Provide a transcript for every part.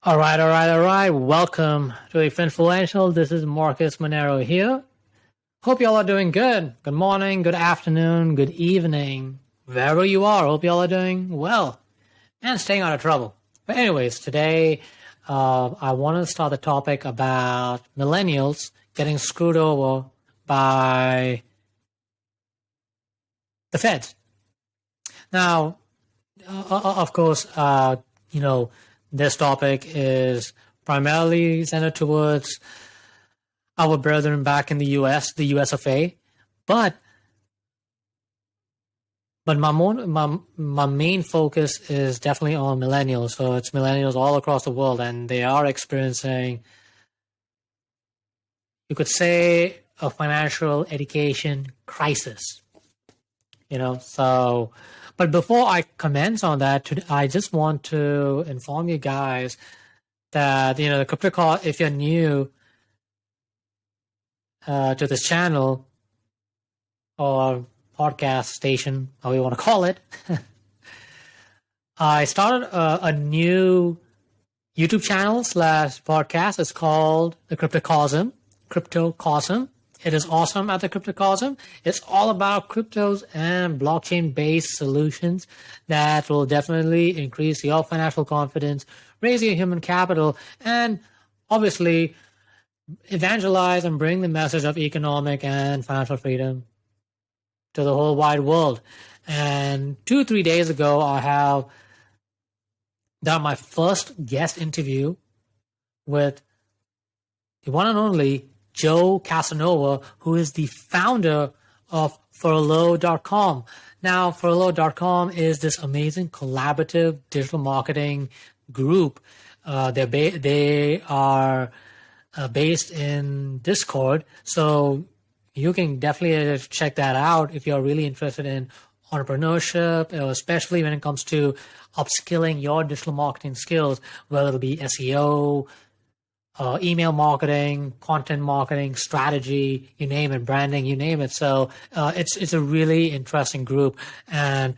All right. Welcome to Influential. This is Marcus Monero here. Hope y'all are doing good. Good morning, good afternoon, good evening. Wherever you are, hope y'all are doing well and staying out of trouble. But anyways, today I want to start the topic about millennials getting screwed over by the Feds. Now, of course, this topic is primarily centered towards our brethren back in the U.S., the U.S. of A. But my main focus is definitely on millennials. So it's millennials all across the world, and they are experiencing, you could say, a financial education crisis. But before I commence on that, I just want to inform you guys that, the crypto call, if you're new to this channel or podcast station, however you want to call it, I started a new YouTube channel / podcast. It's called The Cryptocosm. It is awesome at the Cryptocosm. It's all about cryptos and blockchain-based solutions that will definitely increase your financial confidence, raise your human capital, and obviously evangelize and bring the message of economic and financial freedom to the whole wide world. And 2-3 days ago, I have done my first guest interview with the one and only Joe Casanova, who is the founder of furlough.com. Now, furlough.com is this amazing collaborative digital marketing group. They are based in Discord, so you can definitely check that out if you're really interested in entrepreneurship, especially when it comes to upskilling your digital marketing skills, whether it be SEO, email marketing, content marketing, strategy, you name it, branding, you name it. So it's a really interesting group. And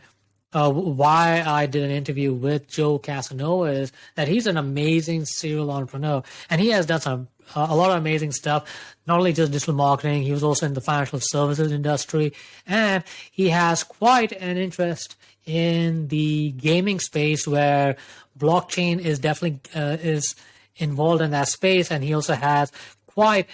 why I did an interview with Joe Casanova is that he's an amazing serial entrepreneur, and he has done a lot of amazing stuff, not only just digital marketing. He was also in the financial services industry, and he has quite an interest in the gaming space, where blockchain is definitely is involved in that space. And he also has quite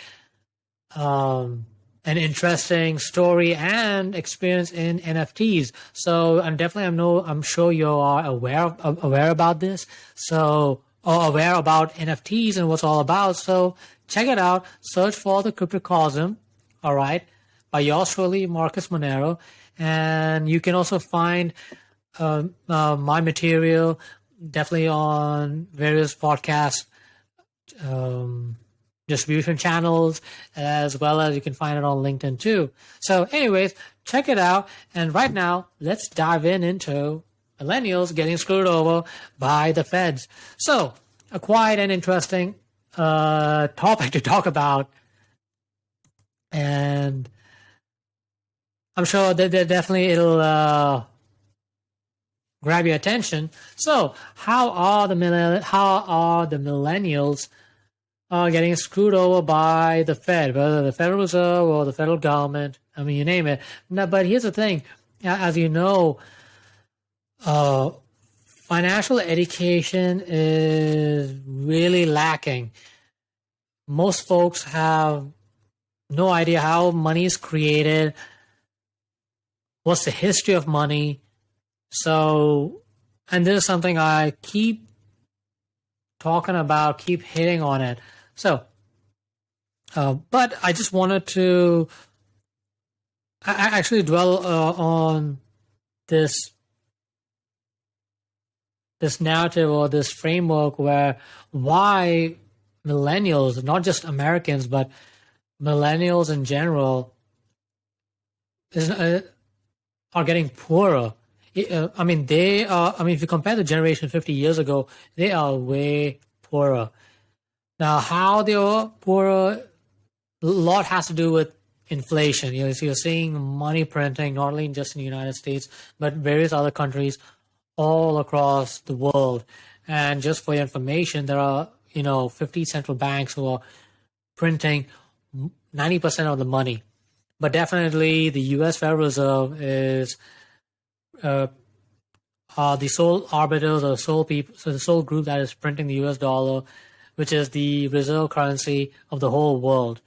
an interesting story and experience in NFTs. So I'm sure you are aware about this. So, or aware about NFTs and what's all about. So check it out. Search for the Cryptocosm. All right. By yours truly, Marcus Monero. And you can also find my material definitely on various podcasts, distribution channels, as well as you can find it on LinkedIn too. So anyways, check it out. And right now, let's dive into millennials getting screwed over by the Feds. So a quite an interesting topic to talk about. And I'm sure that it'll grab your attention. So how are the millennials getting screwed over by the Fed, whether the Federal Reserve or the federal government? I mean, you name it. Now, but here's the thing. As you know, financial education is really lacking. Most folks have no idea how money is created, what's the history of money. So, and this is something I keep talking about, keep hitting on it. So, but I just wanted to actually dwell on this narrative or this framework where why millennials, not just Americans, but millennials in general, are getting poorer. If you compare the generation 50 years ago, they are way poorer. Now, how they are poorer, a lot has to do with inflation. So you're seeing money printing, not only just in the United States, but various other countries all across the world. And just for your information, there are 50 central banks who are printing 90% of the money. But definitely the U.S. Federal Reserve is the sole arbiters or the sole people, so the sole group that is printing the U.S. dollar, which is the reserve currency of the whole world.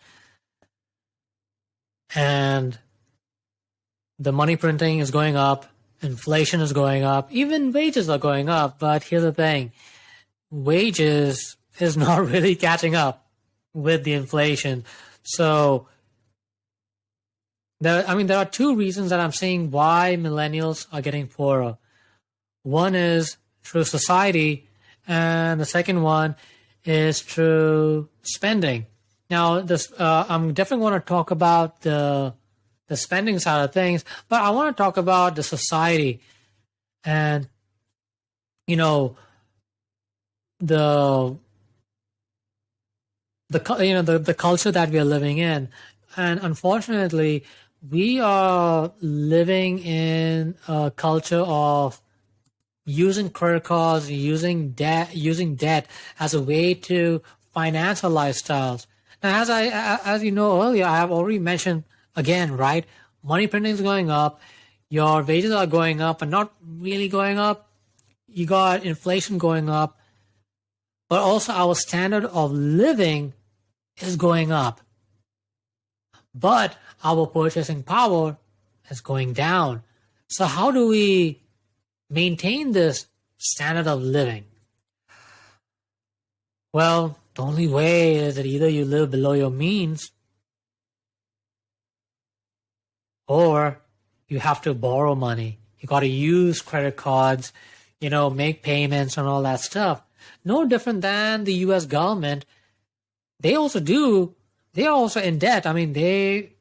And the money printing is going up, inflation is going up, even wages are going up. But here's the thing, wages is not really catching up with the inflation. So there are two reasons that I'm seeing why millennials are getting poorer. One is through society, and the second one is through spending. Now, I'm definitely want to talk about the spending side of things, but I want to talk about the society and the culture that we are living in. And unfortunately, we are living in a culture of using credit cards, using debt as a way to finance our lifestyles. Now, as you know earlier, I have already mentioned again, right? Money printing is going up, your wages are going up, but not really going up. You got inflation going up, but also our standard of living is going up. But our purchasing power is going down. So how do we maintain this standard of living? Well, the only way is that either you live below your means or you have to borrow money. You got to use credit cards, make payments and all that stuff. No different than the U.S. government. They also they're also in debt. I mean, they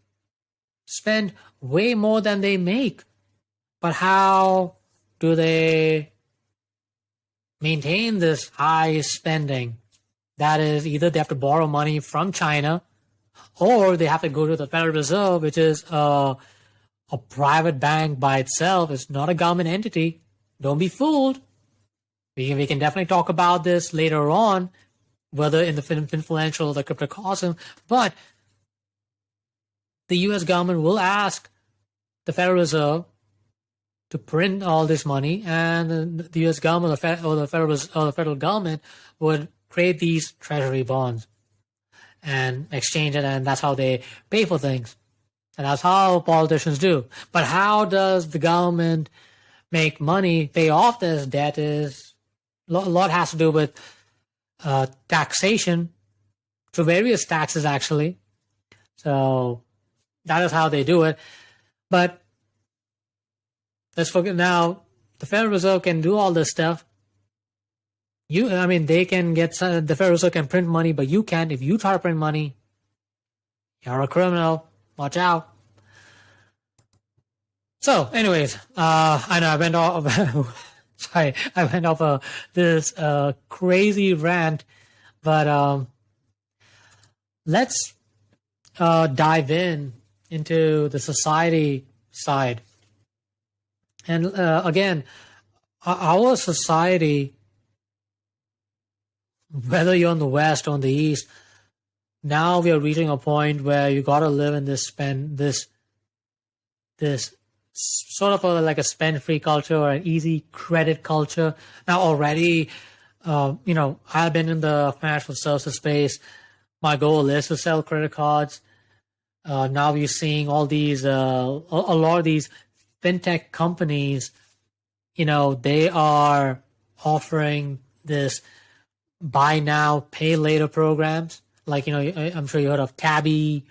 spend way more than they make. But how do they maintain this high spending? That is, either they have to borrow money from China, or they have to go to the Federal Reserve, which is a private bank by itself. It's not a government entity. Don't be fooled. We can definitely talk about this later on, whether in the influential or the cryptocosm. But the U.S. government will ask the Federal Reserve to print all this money, and the U.S. government or the federal government would create these treasury bonds and exchange it, and that's how they pay for things. And that's how politicians do. But how does the government make money, pay off this debt? Is a lot has to do with taxation, through various taxes, actually. So that is how they do it. But let's forget now, the Federal Reserve can do all this stuff. They can the Federal Reserve can print money, but you can't. If you try to print money, you're a criminal. Watch out. So, anyways, I know I went off. Sorry, I went off this crazy rant, but let's dive into the society side. And again, our society, whether you're in the West or in the East, now we are reaching a point where you got to live in this sort of like a spend-free culture or an easy credit culture. Now already, I've been in the financial services space. My goal is to sell credit cards. Now you're seeing all these, a lot of these fintech companies, they are offering this buy now, pay later programs. Like, I'm sure you heard of Tabby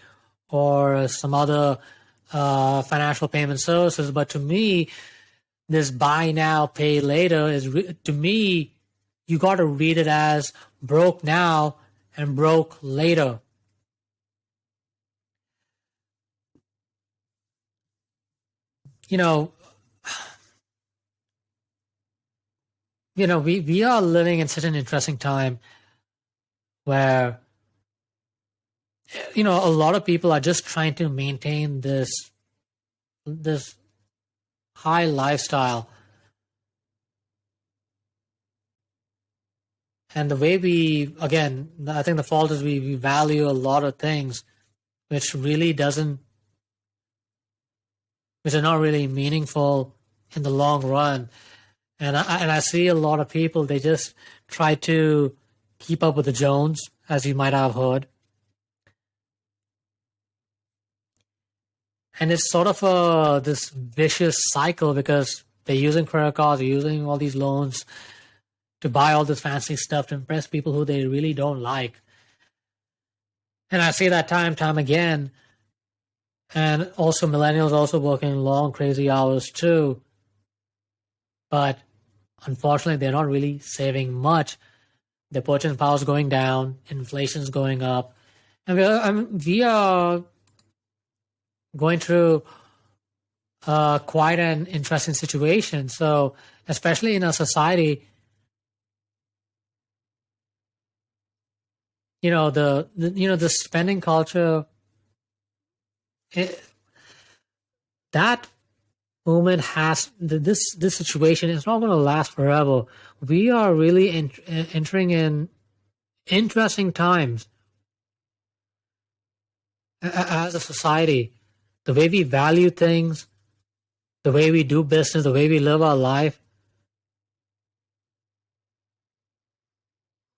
or some other financial payment services. But to me, this buy now, pay later is, to me, you got to read it as broke now and broke later. We are living in such an interesting time where, a lot of people are just trying to maintain this high lifestyle. And the way I think the fault is we value a lot of things which really doesn't, which are not really meaningful in the long run. And I see a lot of people, they just try to keep up with the Jones, as you might have heard. And it's sort of this vicious cycle because they're using credit cards, they're using all these loans to buy all this fancy stuff to impress people who they really don't like. And I see that time again. And also millennials also working long, crazy hours too. But unfortunately, they're not really saving much. Their purchasing power is going down, inflation's going up. And we are going through quite an interesting situation. So, especially in our society, the spending culture, that movement has this situation is not going to last forever. We are really entering in interesting times as a society. The way we value things, the way we do business, the way we live our life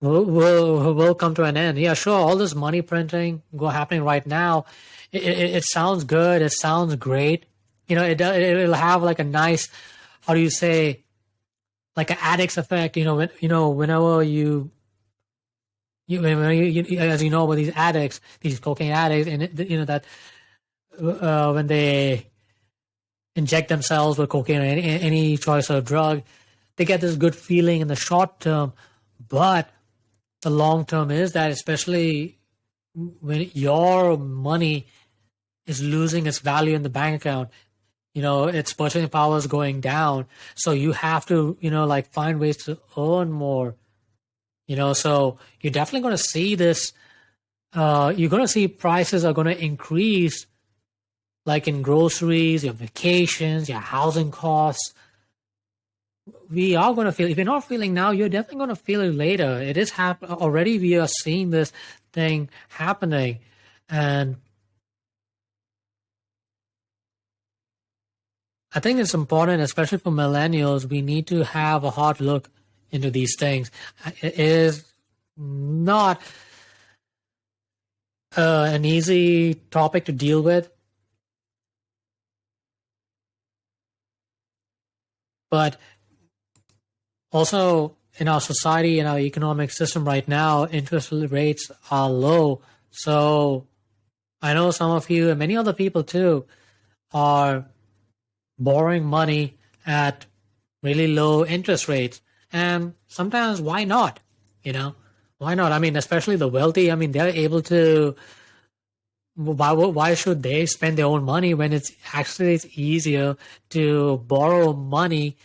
will come to an end. Yeah, sure, all this money printing happening right now, it sounds good, it sounds great. It'll have like a nice, how do you say, like an addict's effect. Whenever you as you know about these addicts, these cocaine addicts, and that when they inject themselves with cocaine or any choice of drug, they get this good feeling in the short term, but the long term is that, especially when your money is losing its value in the bank account, its purchasing power is going down. So you have to, find ways to earn more. So you're definitely going to see this. You're going to see prices are going to increase, like in groceries, your vacations, your housing costs. We are going to feel, if you're not feeling now, you're definitely going to feel it later. It is already. We are seeing this thing happening. And I think it's important, especially for millennials, we need to have a hard look into these things. It is not an easy topic to deal with. But also in our society, in our economic system right now, interest rates are low. So I know some of you and many other people too are borrowing money at really low interest rates. And sometimes, why not? Why not? I mean, especially the wealthy, they're able to, why should they spend their own money when it's easier to borrow money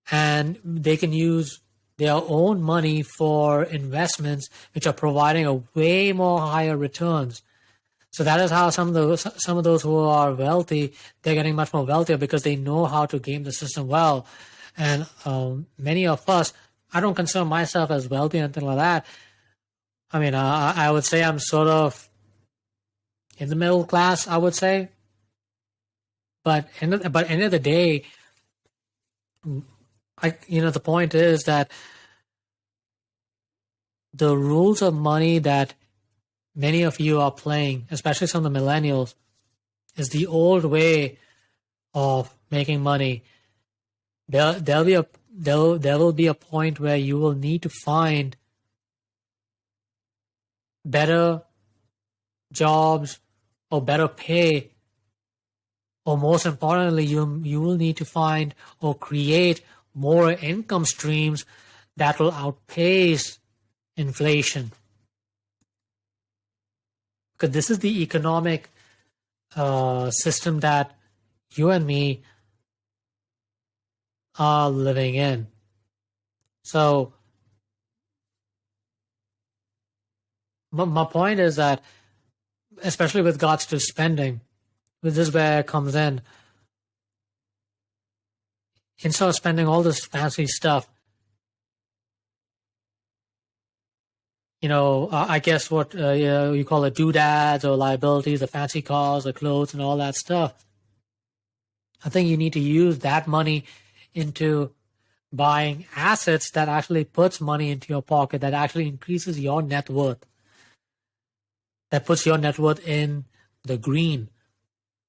and they can use their own money for investments which are providing a way more higher returns. So that is how some of those who are wealthy, they're getting much more wealthier because they know how to game the system well. And many of us, I don't consider myself as wealthy or anything like that. I would say I'm sort of in the middle class, I would say. But end of the day, the point is that the rules of money that many of you are playing, especially some of the millennials, is the old way of making money. There will be a point where you will need to find better jobs or better pay, or most importantly, you will need to find or create more income streams that will outpace inflation. Because this is the economic system that you and me are living in. So my point is that, especially with regards to spending, this is where it comes in. Instead of spending all this fancy stuff, I guess what you call it doodads or liabilities, the fancy cars, the clothes, and all that stuff. I think you need to use that money into buying assets that actually puts money into your pocket, that actually increases your net worth, that puts your net worth in the green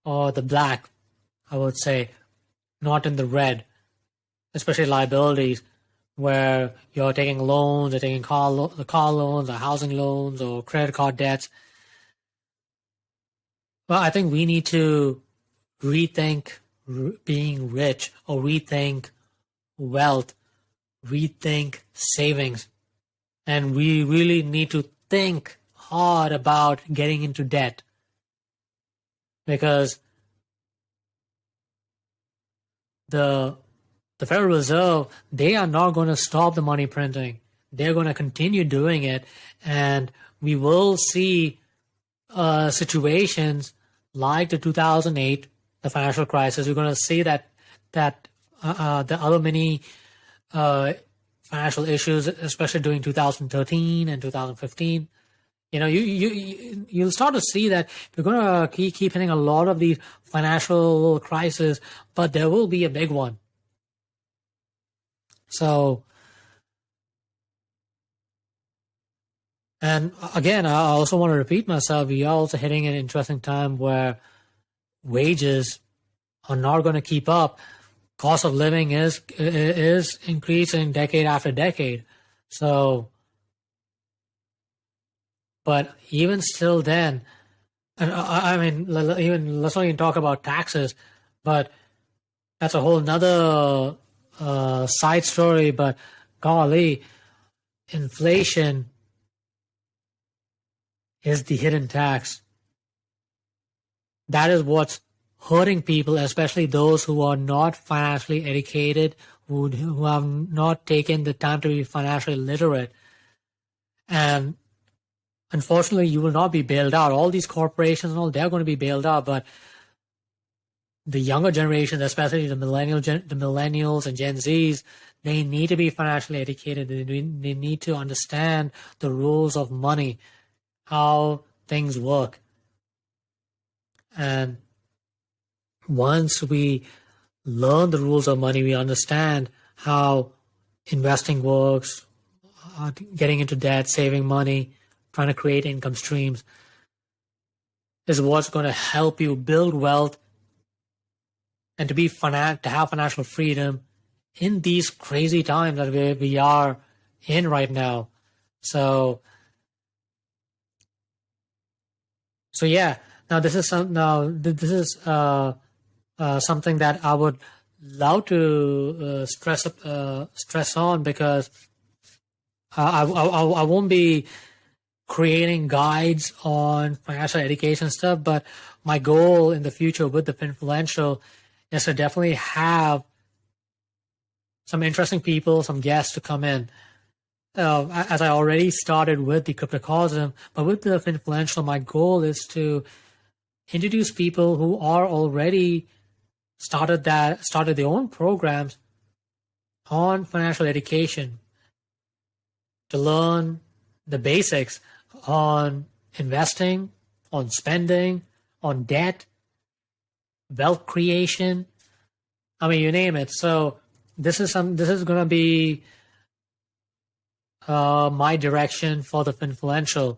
or the black, I would say, not in the red, especially liabilities where you're taking loans, you're taking car loans or housing loans or credit card debts. Well, I think we need to rethink being rich or rethink wealth, rethink savings. And we really need to think hard about getting into debt, because the Federal Reserve, they are not going to stop the money printing. They're going to continue doing it, and we will see situations like the 2008, the financial crisis. We're going to see that the other many financial issues, especially during 2013 and 2015. You'll start to see that we're going to keep hitting a lot of these financial crises, but there will be a big one. So, and again, I also want to repeat myself. We are also hitting an interesting time where wages are not going to keep up. Cost of living is increasing decade after decade. So, but even still then, and I mean, even let's not even talk about taxes, but that's a whole nother side story. But golly, inflation is the hidden tax. That is what's hurting people, especially those who are not financially educated, who have not taken the time to be financially literate. And unfortunately, you will not be bailed out. All these corporations and all, they're going to be bailed out, but the younger generations, especially the millennials and Gen Zs, they need to be financially educated. They need to understand the rules of money, how things work. And once we learn the rules of money, we understand how investing works, getting into debt, saving money, trying to create income streams is what's going to help you build wealth and to have financial freedom in these crazy times that we are in right now. So yeah. Now this is something that I would love to stress on, because I won't be creating guides on financial education stuff, but my goal in the future with the Finfluential is to definitely have some interesting people, some guests to come in. As I already started with the Cryptocosm, but with the Finfluential, my goal is to introduce people who are already started their own programs on financial education, to learn the basics on investing, on spending, on debt, wealth creation. I mean, you name it. So this is going to be my direction for the Finfluential,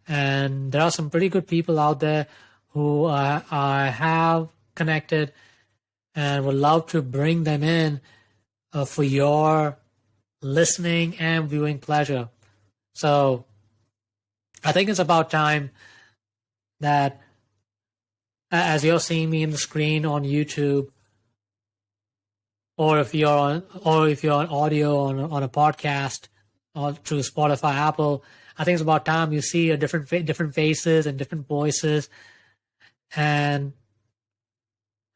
and there are some pretty good people out there who I have connected and would love to bring them in for your listening and viewing pleasure. So I think it's about time that, as you're seeing me in the screen on YouTube, or if you're on audio on a podcast or through Spotify, Apple, I think it's about time you see a different faces and different voices. And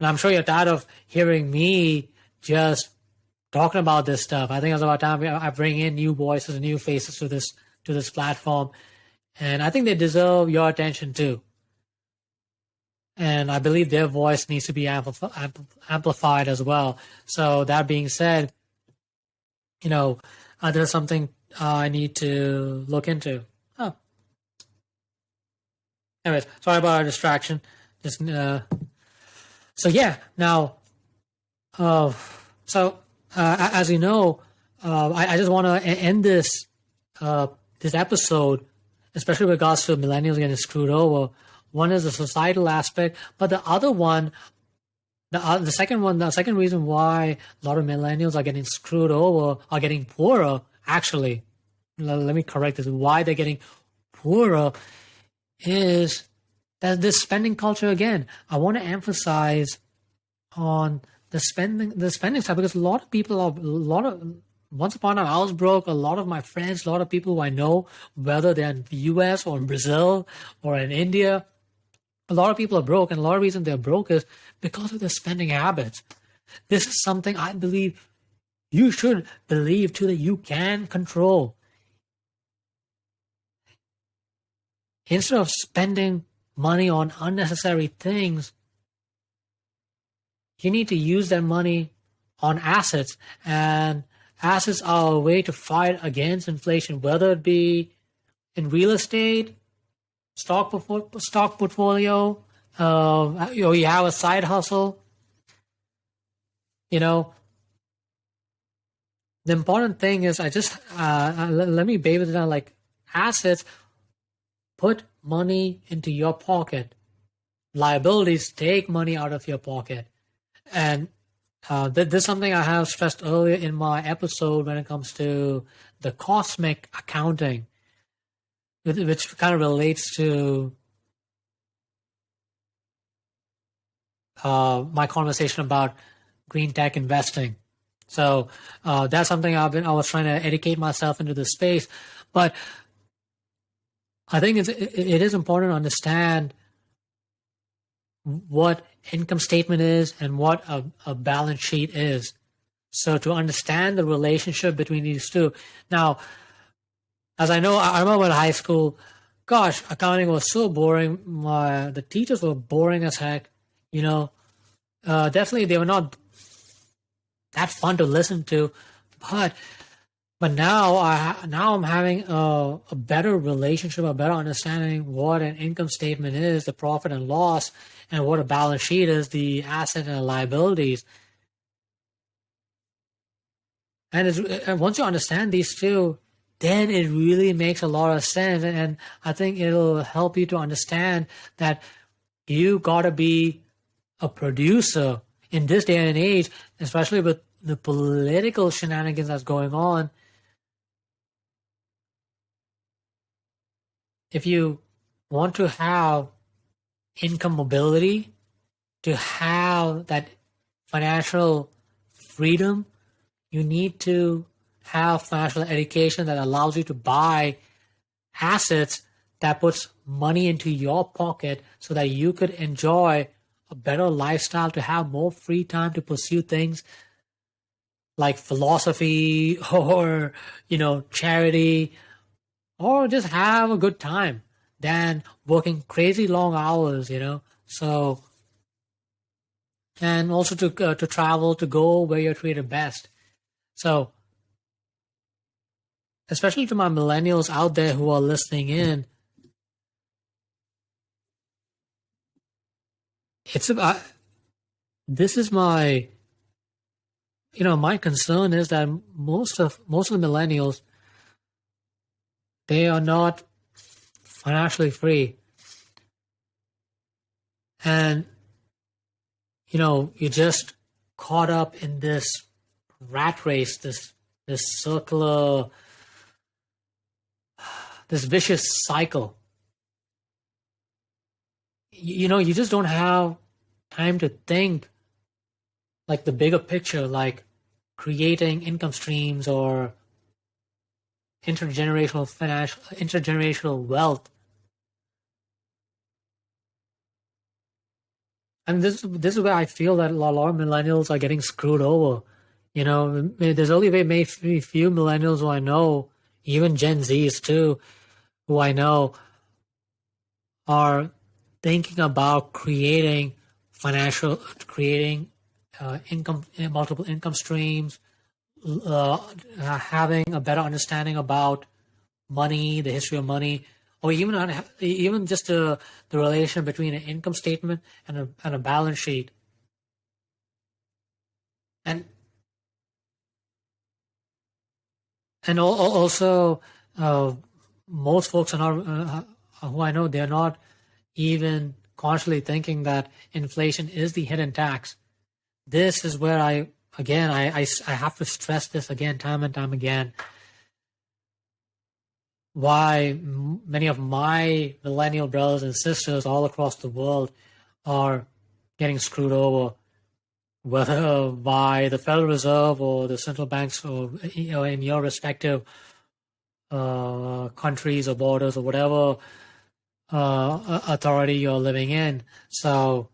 I'm sure you're tired of hearing me just talking about this stuff. I think it's about time I bring in new voices and new faces to this platform. And I think they deserve your attention too. And I believe their voice needs to be amplified as well. So that being said, there's something I need to look into. Anyways, sorry about our distraction. Just so yeah. Now, uh, as you know, I just want to end this episode, especially with regards to millennials getting screwed over. One is the societal aspect, but the other one, the second reason why a lot of millennials are getting screwed over, are getting poorer. Actually, let me correct this. Why they're getting poorer is that this spending culture again. I want to emphasize on the spending side, because a lot of people are once upon a time I was broke. A lot of my friends, a lot of people who I know, whether they're in the US or in Brazil or in India, a lot of people are broke, and a lot of reason they're broke is because of their spending habits. This is something I believe you should believe too, that you can control. Instead of spending money on unnecessary things, you need to use that money on assets, and assets are a way to fight against inflation, whether it be in real estate, stock portfolio, you have a side hustle. The important thing is, let me baby it down, like assets, put money into your pocket. Liabilities take money out of your pocket. And this is something I have stressed earlier in my episode when it comes to the cosmic accounting, which kind of relates to my conversation about green tech investing. So that's something I was trying to educate myself into the space. But I think it is important to understand what income statement is and what a balance sheet is. So to understand the relationship between these two. Now, as I remember in high school, gosh, accounting was so boring. The teachers were boring as heck. Definitely they were not that fun to listen to, but now I'm having a better relationship, a better understanding what an income statement is, the profit and loss, and what a balance sheet is, the asset and liabilities. And once you understand these two, then it really makes a lot of sense. And I think it'll help you to understand that you gotta be a producer in this day and age, especially with the political shenanigans that's going on. If you want to have income mobility, to have that financial freedom, you need to have financial education that allows you to buy assets that puts money into your pocket so that you could enjoy a better lifestyle, to have more free time to pursue things like philosophy or, charity, or just have a good time than working crazy long hours, So, and also to travel, to go where you're treated best. So, especially to my millennials out there who are listening in, it's about, this is my, my concern is that most of the millennials, they are not financially free. And, you're just caught up in this rat race, this circular, this vicious cycle. You just don't have time to think like the bigger picture, like creating income streams or intergenerational wealth. And this is where I feel that a lot of millennials are getting screwed over. There's only maybe few millennials who I know, even Gen Zs too, who I know are thinking about creating multiple income streams, having a better understanding about money, the history of money, or even just the relation between an income statement and a balance sheet. And also, most folks are not, who I know, they're not even consciously thinking that inflation is the hidden tax. This is where I have to stress this again, time and time again, why many of my millennial brothers and sisters all across the world are getting screwed over, whether by the Federal Reserve or the central banks, or in your respective countries or borders or whatever authority you're living in. So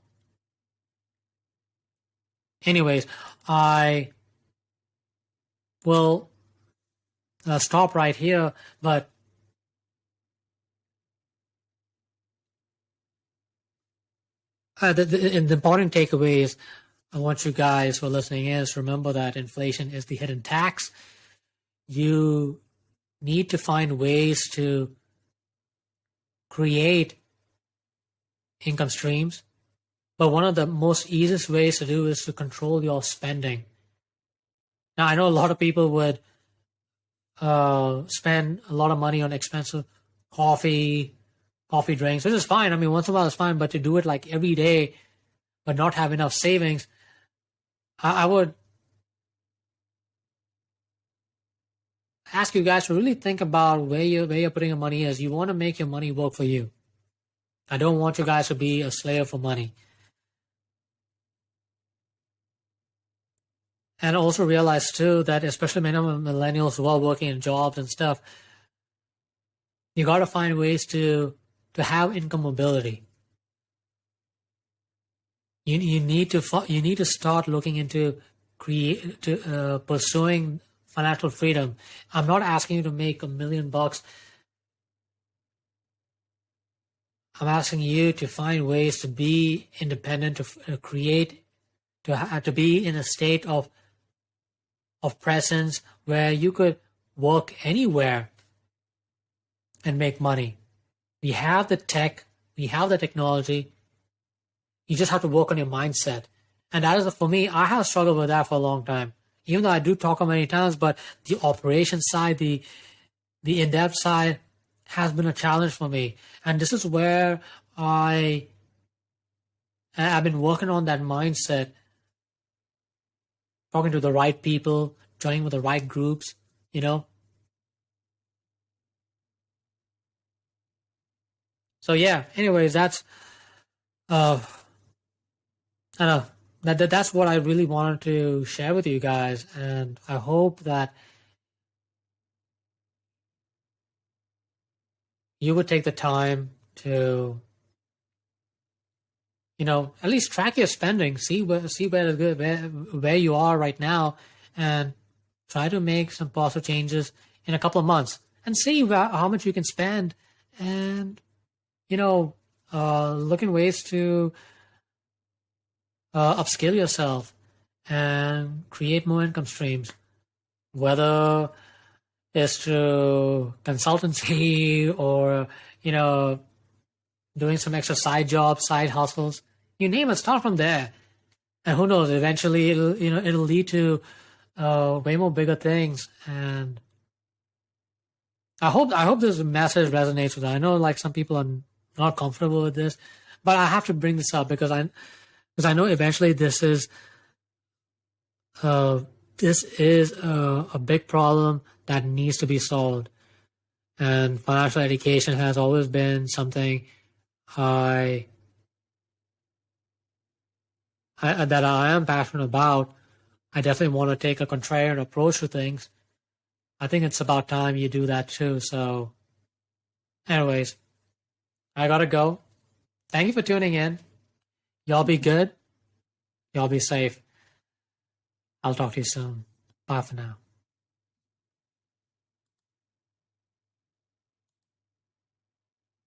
anyways, I will stop right here, but the important takeaways I want you guys who are listening is remember that inflation is the hidden tax. You need to find ways to create income streams, but one of the most easiest ways to do is to control your spending. Now, I know a lot of people would spend a lot of money on expensive coffee drinks, which is fine. I mean, once in a while it's fine, but to do it like every day but not have enough savings, I would ask you guys to really think about where you're putting your money is. You want to make your money work for you. I don't want you guys to be a slave for money. And also realize too that especially many millennials who are working in jobs and stuff, you got to find ways to have income mobility. You need to start looking into pursuing financial freedom. I'm not asking you to make $1 million. I'm asking you to find ways to be independent, to create, to be in a state of presence where you could work anywhere and make money. We have the tech, we have the technology. You just have to work on your mindset. And that is, for me, I have struggled with that for a long time. Even though I do talk many times, but the operation side, the in-depth side has been a challenge for me. And this is where I've been working on that mindset, talking to the right people, joining with the right groups, So yeah, anyways, that's I know that's what I really wanted to share with you guys, and I hope that you would take the time to, at least track your spending, see where you are right now, and try to make some positive changes in a couple of months, and see how much you can spend, and look in ways to upskill yourself and create more income streams, whether it's through consultancy or doing some extra side jobs, side hustles, you name it. Start from there, and who knows, eventually it'll lead to way more bigger things. And I hope this message resonates with you. I know like some people are not comfortable with this, but I have to bring this up because I know eventually this is a big problem that needs to be solved. And financial education has always been something that I am passionate about. I definitely want to take a contrarian approach to things. I think it's about time you do that too. So anyways, I gotta go. Thank you for tuning in. Y'all be good. Y'all be safe. I'll talk to you soon. Bye for now.